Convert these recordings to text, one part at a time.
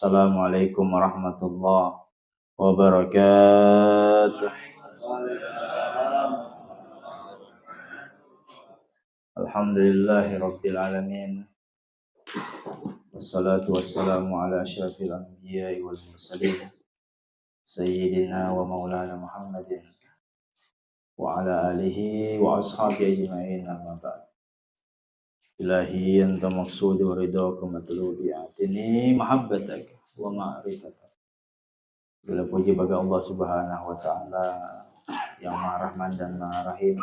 Assalamualaikum warahmatullahi wabarakatuh. Alhamdulillahi rabbil alamin. Wassalatu wassalamu ala asyrafil anbiya'i wal mursalin. Sayyidina wa maulana Muhammadin wa ala alihi wa ashabihi ajma'in, amma ba'd. Ilahi anta maqsudi wa ridhaka matlubi atini mahabbatak wa ma'rifatak. Bila puji bagi Allah Subhanahu wa taala yang Maha Rahman dan Maha Rahim.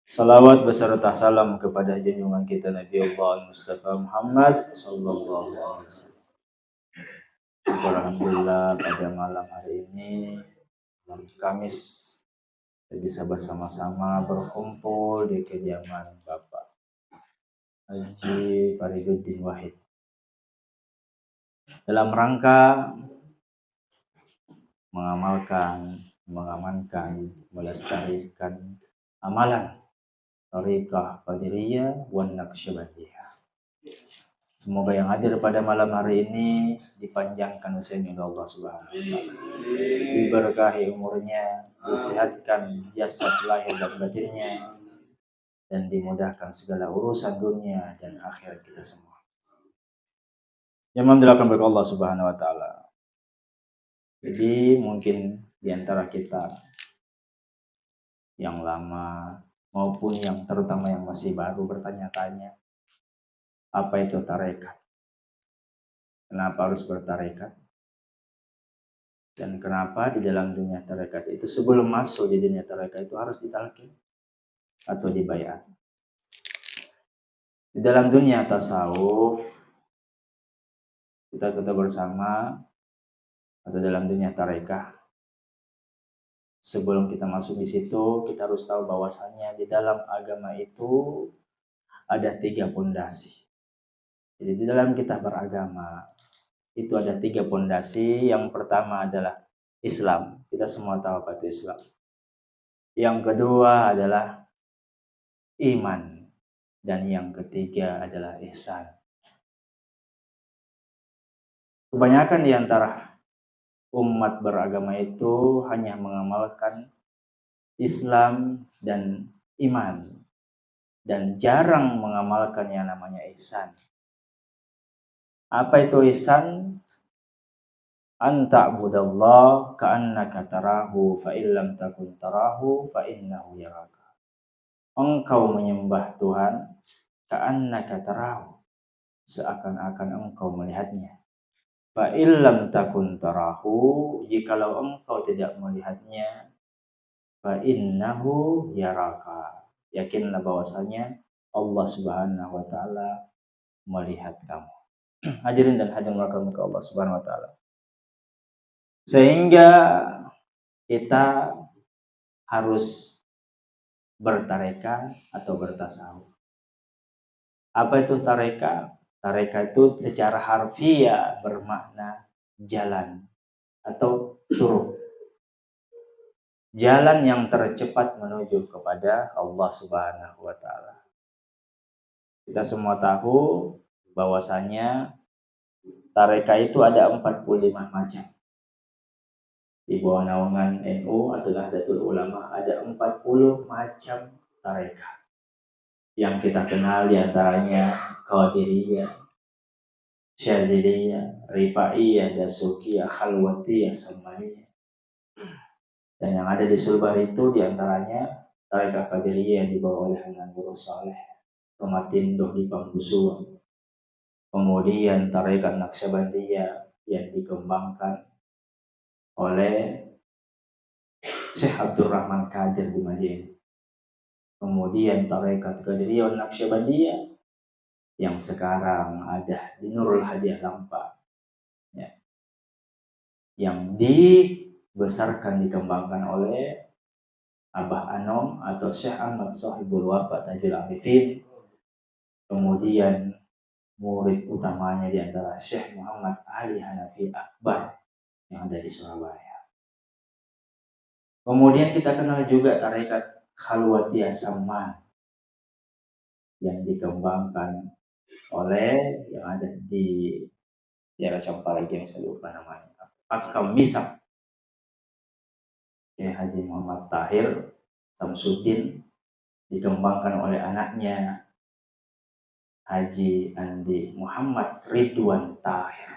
Salawat beserta salam kepada junjungan kita Nabi Allah Mustafa Muhammad sallallahu alaihi wasallam. Alhamdulillah pada malam hari ini, malam Kamis, kita bisa bersama-sama berkumpul di kediaman Bapak Haji Fariduddin Wahid dalam rangka mengamankan, melestarikan amalan Thariqah Qadiriyah wan Naqsyabandiyah. Semoga yang hadir pada malam hari ini dipanjangkan usianya oleh Allah Subhanahu wa taala. Diberkahi umurnya, disehatkan jasad lahir dan batinnya, dan dimudahkan segala urusan dunia dan akhirat kita semua. Yang memudahkan bagi Allah Subhanahu wa taala. Jadi mungkin di antara kita yang lama maupun yang terutama yang masih baru bertanya-tanya, apa itu tarekat? Kenapa harus bertarekat? Dan kenapa di dalam dunia tarekat itu sebelum masuk di dunia tarekat itu harus ditalqin atau dibayar? Di dalam dunia tasawuf kita bersama, atau dalam dunia tarekat, sebelum kita masuk di situ kita harus tahu bahwasannya di dalam agama itu ada 3 pondasi. Jadi di dalam kita beragama itu ada 3 pondasi. Yang pertama adalah Islam. Kita semua tahu apa itu Islam. Yang kedua adalah iman. Dan yang ketiga adalah ihsan. Kebanyakan di antara umat beragama itu hanya mengamalkan Islam dan iman. Dan jarang mengamalkan yang namanya ihsan. Apa itu ihsan? Anta'budallah ka'annaka tarahu fa illam takun tarahu fa innahu yaraka. Engkau menyembah Tuhan ka'annaka tarahu, seakan-akan engkau melihatnya. Fa illam takun tarahu, jikalau engkau tidak melihatnya, fa innahu yaraka. Yakinlah bahwasanya Allah Subhanahu wa taala melihat kamu. Hadirin dan hadirin rahmatullah Allah Subhanahu wa taala. Sehingga kita harus bertarekat atau bertasawuf. Apa itu tarekat? Tarekat itu secara harfiah bermakna jalan atau turun. Jalan yang tercepat menuju kepada Allah Subhanahu wa taala. Kita semua tahu bahwasanya tarekat itu ada 45 macam. Di bawah naungan NU atau Nahdlatul Ulama ada 40 macam tarekat. Yang kita kenal diantaranya Qadiriyah, Syaziliyah, Rifaiyah, Dasukiyah, Khalwatiyah, Samaniyah. Dan yang ada di Sulbar itu diantaranya tarekat Qadiriyah yang dibawa oleh Nurul Saleh, Tomatindo di Pambusuan. Kemudian tarekat Naqsyabandiyah yang dikembangkan oleh Syekh Abdurrahman Qadir di Madinah. Kemudian tarekat Qadiriyah Naqsyabandiyah yang sekarang ada di Nurul Hadiah Lampa, ya, yang dibesarkan dikembangkan oleh Abah Anom atau Syekh Ahmad Sohibul Wafa Tajul Arifin. Kemudian murid utamanya diantara Syekh Muhammad Ali Hanafi Akbar yang ada di Surabaya. Kemudian kita kenal juga tarekat Khalwatiyah Saman yang dikembangkan oleh yang ada di Ya campa lagi yang saya lupa namanya. Akam Misam. Ya Haji Muhammad Tahir Samsudin dikembangkan oleh anaknya Haji Andi Muhammad Ridwan Tahir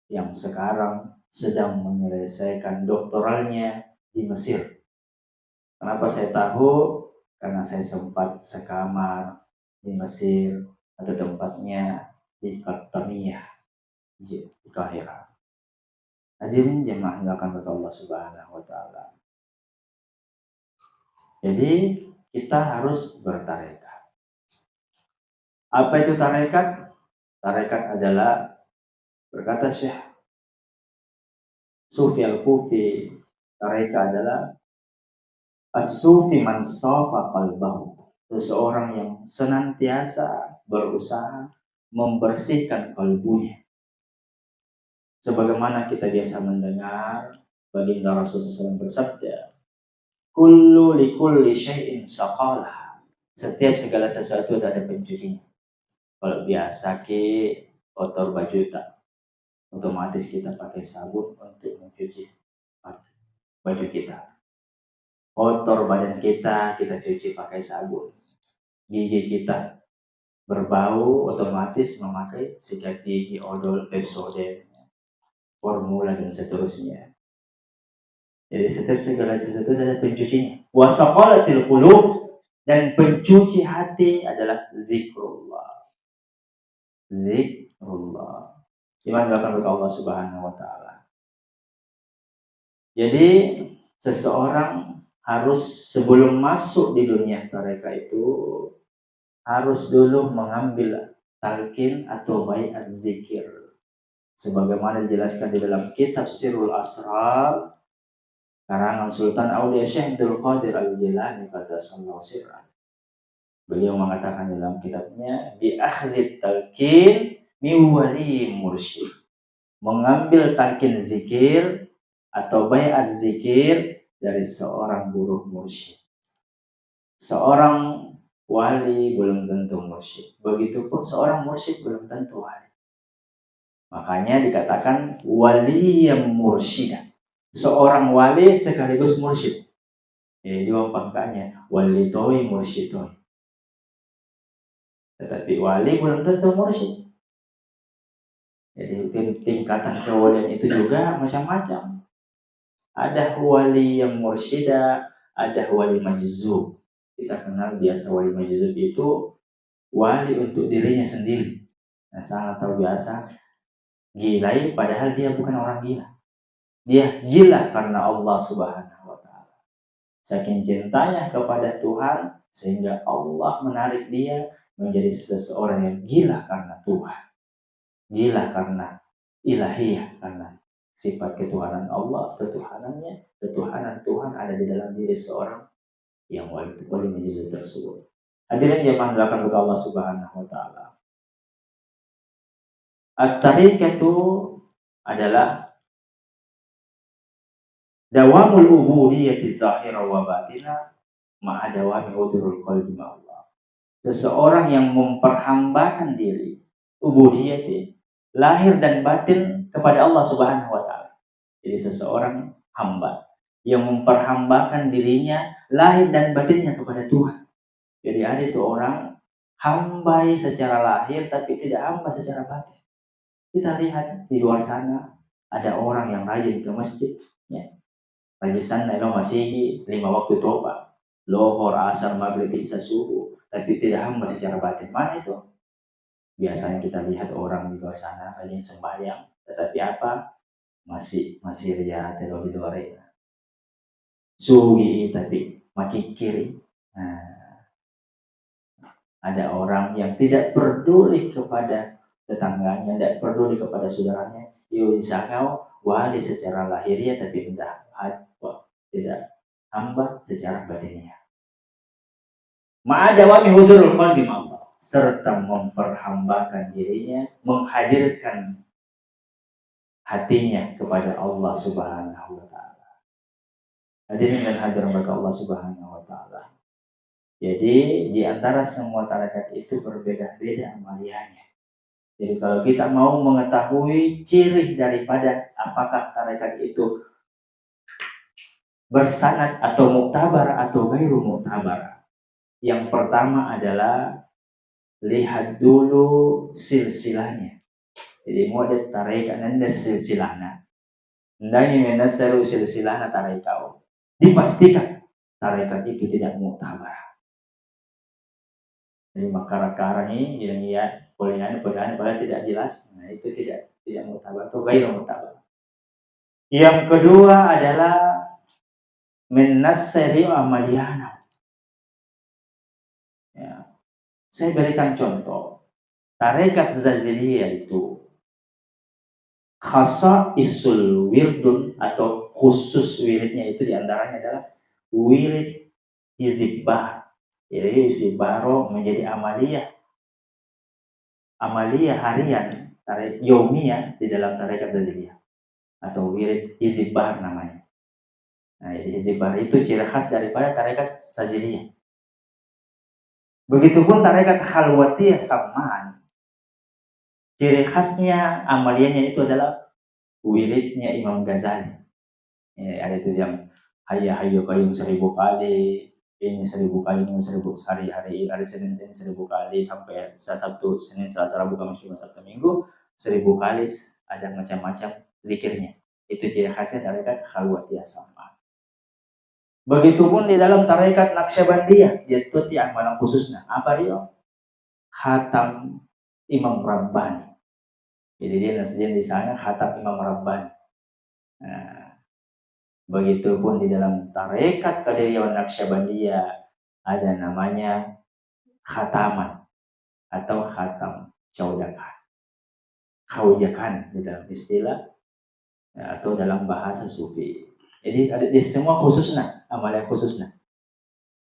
yang sekarang sedang menyelesaikan doktoralnya di Mesir. Kenapa saya tahu? Karena saya sempat sekamar di Mesir, ada tempatnya di Qatariyah, di Kahira. Hadirin jemaah yang akan berkata Allah Subhanahu wa taala. Jadi kita harus bertarekat. Apa itu tarekat? Tarekat adalah, berkata Syekh Sufi Al-Kufi, tarekat adalah as-sufi man safa qalbahu. Seseorang yang senantiasa berusaha membersihkan kalbunya. Sebagaimana kita biasa mendengar baginda Rasulullah SAW bersabda, kullu likulli syai'in saqalah. Setiap segala sesuatu ada pencucinya. Kalau biasa kotor baju tak, otomatis kita pakai sabun untuk mencuci baju kita. Kotor badan kita cuci pakai sabun. Gigi kita berbau, otomatis memakai sikat gigi, odol, Pepsodent, formula dan seterusnya. Jadi setiap segala sesuatu ada pencucinya. Wasaqalatil qulub, dan pencuci hati adalah zikrullah. Zikrullah. Iman akan Allah Subhanahu wa taala. Jadi seseorang harus sebelum masuk di dunia tarekat itu harus dulu mengambil talqin atau baiat zikir. Sebagaimana dijelaskan di dalam kitab Sirrul Asrar karangan Sultan Aulia Syekh Abdul Qadir Al-Jilani pada sallallahu sirran. Beliau mengatakan dalam kitabnya bi akhzit talqin mi wali mursyid. Mengambil talqin zikir atau baiat zikir dari seorang guru mursyid. Seorang wali belum tentu mursyid. Begitupun seorang mursyid belum tentu wali. Makanya dikatakan wali yang mursyid. Seorang wali sekaligus mursyid. Jadi dua pangkatnya, wali toi mursyid toi. Tetapi wali belum tentu mursyid. Jadi tingkatan kewalian itu juga macam-macam. Ada wali yang mursyida, ada wali majzub. Kita kenal biasa wali majzub itu wali untuk dirinya sendiri. Nah, sangat tahu biasa gilai padahal dia bukan orang gila. Dia gila karena Allah Subhanahu wa taala. Saking cintanya kepada Tuhan sehingga Allah menarik dia menjadi seseorang yang gila karena Tuhan. Gila karena ilahiyah, karena sifat ketuhanan Allah, ketuhanan Tuhan ada di dalam diri seorang yang wali majzub tersebut. Hadirin jemaah dilakukan oleh Allah Subhanahu wa taala. At-tariqatu adalah dawamul ubudiyyati zahira wa batina ma'a dawami hudurul qalbi ma'allah. Seseorang yang memperhambakan diri, ubudiyyati, lahir dan batin kepada Allah Subhanahu wa taala. Jadi seseorang hamba yang memperhambakan dirinya lahir dan batinnya kepada Tuhan. Jadi ada itu orang hamba secara lahir tapi tidak hamba secara batin. Kita lihat di luar sana ada orang yang rajin ke masjid, ya. Rajin sana masih 5 waktu toba, lohor, asar, maghrib, isya, subuh, tapi tidak hamba secara batin. Mana itu? Biasanya kita lihat orang di luar sana rajin sembahyang, tetapi apa? Masih ria atau di luar sugi tapi maki kiri. Nah, ada orang yang tidak peduli kepada tetangganya, tidak peduli kepada saudaranya. Yusakau wali secara lahiriah tapi tidak hamba secara batinnya. Ma'adawami hudurul qalbi ma'allah, serta memperhambakan dirinya, menghadirkan hatinya kepada Allah Subhanahu wa taala. Hadirin dan hadirat bagi Allah Subhanahu wa taala. Jadi di antara semua tarekat itu berbeda-beda amaliannya. Jadi kalau kita mau mengetahui ciri daripada apakah tarekat itu bersanad atau muktabar atau gairu muktabar, yang pertama adalah lihat dulu silsilahnya. Jadi mau ada tarekat nanda silsilahnya, ndani menasaru silsilahnya tarekat, dipastikan tarekat itu tidak muktabar. Jadi makara-kara ini yang pertanyaan tidak jelas, nah itu tidak muktabar atau gairu muktabar. Yang kedua adalah menassari amaliyana. Ya. Saya berikan contoh. Tarekat Zaziliyah itu khasa isul wirdun atau khusus wiridnya itu diantaranya adalah wirid hizibah. Jadi hizibaro menjadi amaliyah harian, yomiyah di dalam tarekat Zaziliyah atau wirid hizibah namanya. Nah, hizibah itu ciri khas daripada tarekat Zaziliyah. Begitupun tarekat Khalwatiyah Samman, ciri khasnya amaliyahnya itu adalah wiridnya Imam Ghazali. Ya, ada itu yang hayya hayyu qayyum 1000 kali, ini 1000 kali, ini 1000 hari Senin 1000 kali, sampai Sabtu, Senin, Selasa, Rabu, Kamis, Jumat, Sabtu, Minggu 1000 kali, ada macam-macam zikirnya. Itu ciri khasnya tarekat Khalwatiyah Samman. Begitupun di dalam tarekat Naqsyabandiyah, yaitu amalan khususnya apa dia? Khatam Imam Rabbani. Jadi dia di sana khatam Imam Rabbani. Nah, begitupun di dalam tarekat Qadiriyah Naqsyabandiyah ada namanya khataman atau khatam khaujakan di dalam istilah atau dalam bahasa sufi. Jadi ada di semua khususnya, amalan khususnya.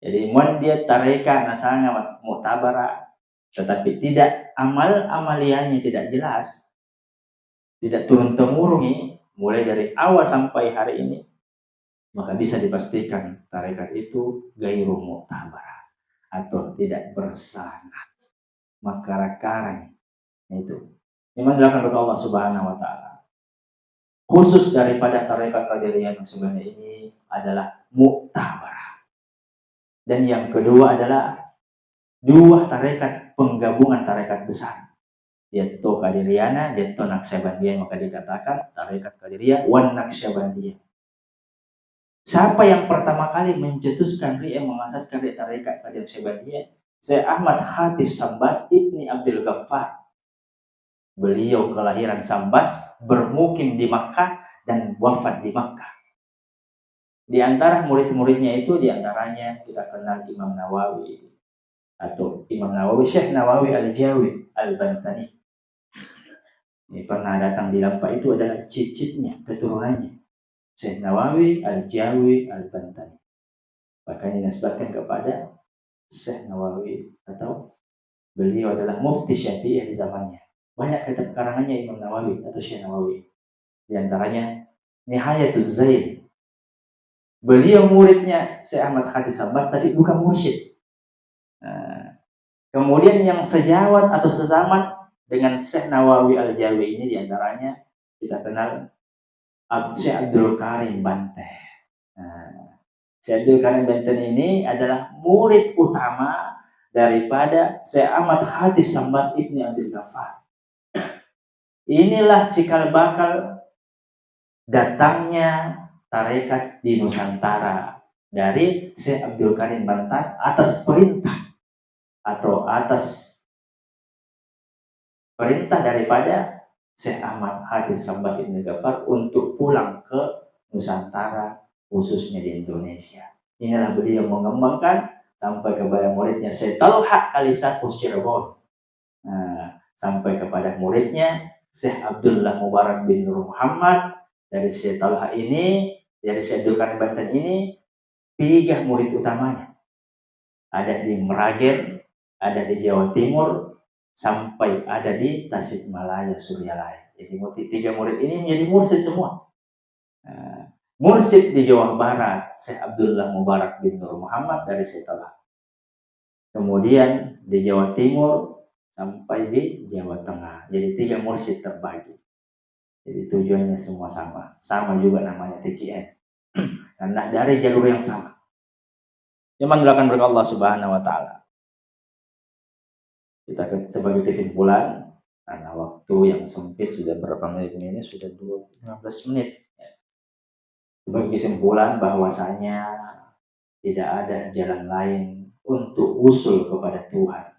Jadi mun dia tarekat nasanya muktabara, tetapi tidak amaliyahnya tidak jelas, tidak turun-temurun mulai dari awal sampai hari ini, maka bisa dipastikan tarekat itu gairu muktabar atau tidak bersanad, makara-kara itu. Memang dilakukan oleh Allah Subhanahu wa taala. Khusus daripada tarekat Qadiriyah yang sebenarnya ini adalah muktabar. Dan yang kedua adalah dua tarekat penggabungan tarekat besar, yaitu Qadiriyah yaitu Naqsyabandiyah, maka dikatakan tarekat Qadiriyah wan Naqsyabandiyah. Siapa yang pertama kali mencetuskan yang mengasaskan tarekat Naqsyabandiyah? Syekh Ahmad Khatib Sambas Ibni Abdul Ghaffar. Beliau kelahiran Sambas, bermukim di Makkah dan wafat di Makkah. Di antara murid-muridnya itu diantaranya kita kenal Imam Nawawi atau Imam Nawawi, Syekh Nawawi Al-Jawi Al-Bantani. Ini pernah datang di Lampa, itu adalah cicitnya, keturunannya. Syekh Nawawi Al-Jawi Al-Bantani. Makanya disebutkan kepada Syekh Nawawi atau beliau adalah mufti Syafi'iyah di zamannya. Banyak kitab karangannya Imam Nawawi atau Syekh Nawawi. Di antaranya Nihayatuz Zain. Beliau muridnya Syekh Ahmad Khatib Sambas, tapi bukan mursyid. Nah, kemudian yang sejawat atau sezaman dengan Syekh Nawawi Al-Jawi ini diantaranya kita kenal Syekh Abdul Karim Banten. Nah, Syekh Abdul Karim Banten ini adalah murid utama daripada Syekh Ahmad Khatib Sambas Ibni Abdul Ghaffar. Inilah cikal bakal datangnya tarekat di Nusantara dari Syekh Abdul Karim Banten atas perintah daripada Syekh Ahmad Khatib Sambas Ibn Ghaffar untuk pulang ke Nusantara, khususnya di Indonesia. Inilah beliau mengembangkan sampai kepada muridnya Syekh Talha Kalisakus Cirebon. Nah, sampai kepada muridnya Syekh Abdullah Mubarak bin Nur Muhammad. Dari Syekh Talha ini, dari Syekh Abdul Karim Banten ini, 3 murid utamanya. Ada di Meragen, ada di Jawa Timur, sampai ada di Tasikmalaya, Suryalaya. Jadi 3 murid ini menjadi mursyid semua. Mursyid di Jawa Barat, Syekh Abdullah Mubarak bin Nur Muhammad dari Syekh Talha. Kemudian di Jawa Timur, sampai di Jawa Tengah. Jadi 3 mursyid terbagi. Jadi tujuannya semua sama. Sama juga namanya TKN. Karena dari jalur yang sama. Yang menggerakkan berkat Allah Subhanahu wa taala. Kita sebagai kesimpulan, karena waktu yang sempit sudah berapa menit ini? Sudah 15 menit. Sebagai kesimpulan bahwasanya tidak ada jalan lain untuk usul kepada Tuhan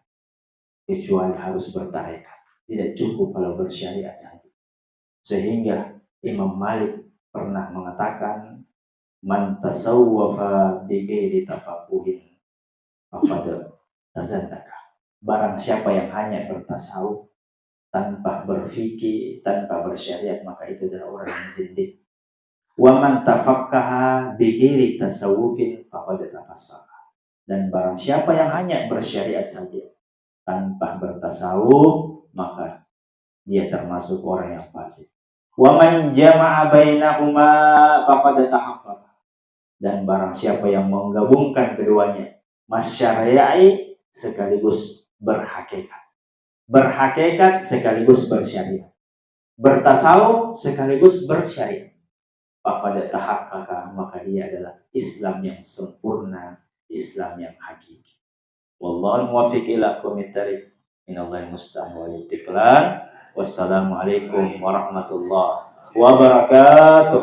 kecuali harus bertarekat. Tidak cukup kalau bersyariat saja. Sehingga Imam Malik pernah mengatakan, man tasawwafa bi ghairi tafaqquhin faqad tazandaka. Barang siapa yang hanya bertasawuf tanpa berfikih, tanpa bersyariat, maka itu adalah orang yang zindik. Wa man tafaqqaha bi ghairi tasawufin faqad tafassara. Dan barang siapa yang hanya bersyariat saja tanpa bertasawuf, maka dia termasuk orang yang fasik. Wa man jama'a bainahuma faqad tahaqqaqa. Dan barang siapa yang menggabungkan keduanya, masyari'i sekaligus berhakikat. Berhakikat sekaligus bersyariat. Bertasawuf sekaligus bersyariat. Faqad tahaqqaqa, maka dia adalah Islam yang sempurna, Islam yang hakiki. Wallahu muwaffiq ila aqwamit thariq. Minallahi musta'an wal istiqlal. Wassalamualaikum warahmatullahi wabarakatuh.